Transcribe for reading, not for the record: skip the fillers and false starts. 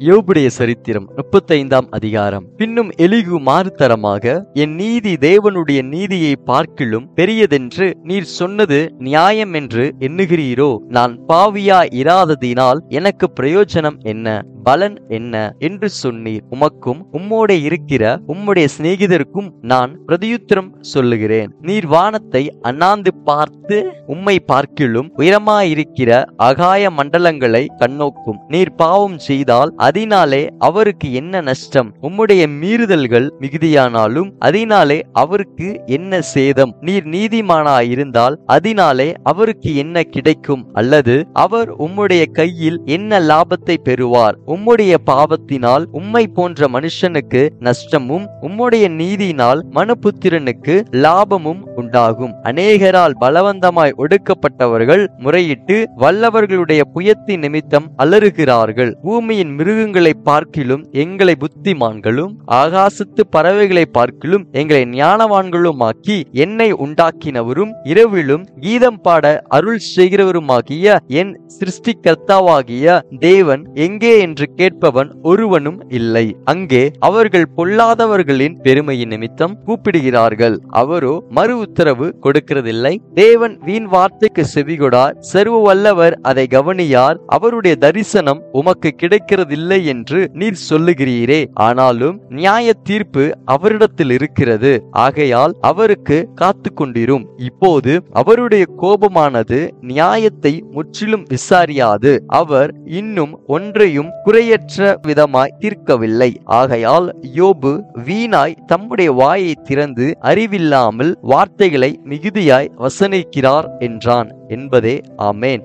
யோபுடைய சரித்திரம் 35ஆம் அதிகாரம். பின்னும் எலிகு மாறுதரமாக, என் நீதி தேவனுடைய நீதியை பார்க்கிலும் பெரியதென்று நீர் சொன்னது நியாயம் என்று எண்ணுகிறீரோ? நான் பாவியா இராததினால் எனக்கு பிரயோஜனம் என்ன, பலன் என்ன என்று சொன்னீர். உமக்கும் உம்மோட இருக்கிற உம்முடைய சிநேகிதருக்கும் நான் பிரதியுத்தரம் சொல்லுகிறேன். நீர் வானத்தை அண்ணாந்து பார்த்து உம்மை பார்க்கிலும் உயரமாயிருக்கிற ஆகாய மண்டலங்களை கண்ணோக்கும். நீர் பாவம் செய்தால் அதனாலே அவருக்கு என்ன நஷ்டம்? உம்முடைய மீறுதல்கள் மிகுதியானாலும் அதனாலே அவருக்கு என்ன சேதம்? நீர் நீதிமானாயிருந்தால் அதனாலே அவருக்கு என்ன கிடைக்கும்? அல்லது அவர் உம்முடைய கையில் என்ன லாபத்தை பெறுவார்? உம்முடைய பாவத்தினால் உம்மை போன்ற மனுஷனுக்கு நஷ்டமும் உம்முடைய நீதியினால் மனுபுத்திரனுக்கு லாபமும் உண்டாகும். அநேகரால் பலவந்தமாய் ஒடுக்கப்பட்டவர்கள் முறையிட்டு வல்லவர்களுடைய புயத்தின் நிமித்தம் அலறுகிறார்கள். பூமியின் மிருகங்களை பார்க்கிலும் எங்களை புத்திமான்களும் ஆகாசத்து பறவைகளை பார்க்கிலும் எங்களை ஞானவான்களுமாக்கி என்னை உண்டாக்கினவரும் இரவிலும் கீதம் பாட அருள் செய்கிறவருமாகிய என் சிருஷ்டிகர்த்தாவாகிய தேவன் எங்கே என்று கேட்பவன் ஒருவனும் இல்லை. அங்கே அவர்கள் பொல்லாதவர்களின் பெருமையின் நிமித்தம் கூப்பிடுகிறார்கள், அவரோ மறு உத்தரவு கொடுக்கிறதில்லை. தேவன் வீண் வார்த்தைக்கு செவிகொடார், சர்வ வல்லவர் அதை கவனியார். அவருடைய தரிசனம் உமக்கு கிடைக்கிறதில்லை என்று நீர் சொல்லுகிறீரே. ஆனாலும் நியாய தீர்ப்பு அவரிடத்தில் இருக்கிறது. ஆகையால் அவருக்கு காத்து கொண்டிரும். இப்போது அவருடைய கோபமானது நியாயத்தை முற்றிலும் விசாரியாது. அவர் இன்னும் ஒன்றையும் குறையற்ற விதமாய் தீர்க்கவில்லை. ஆகையால் யோபு வீணாய் தம்முடைய வாயை திறந்து அறிவில்லாமல் வார்த்தைகளை மிகுதியாய் வசனிக்கிறார் என்றான் என்பதே. ஆமேன்.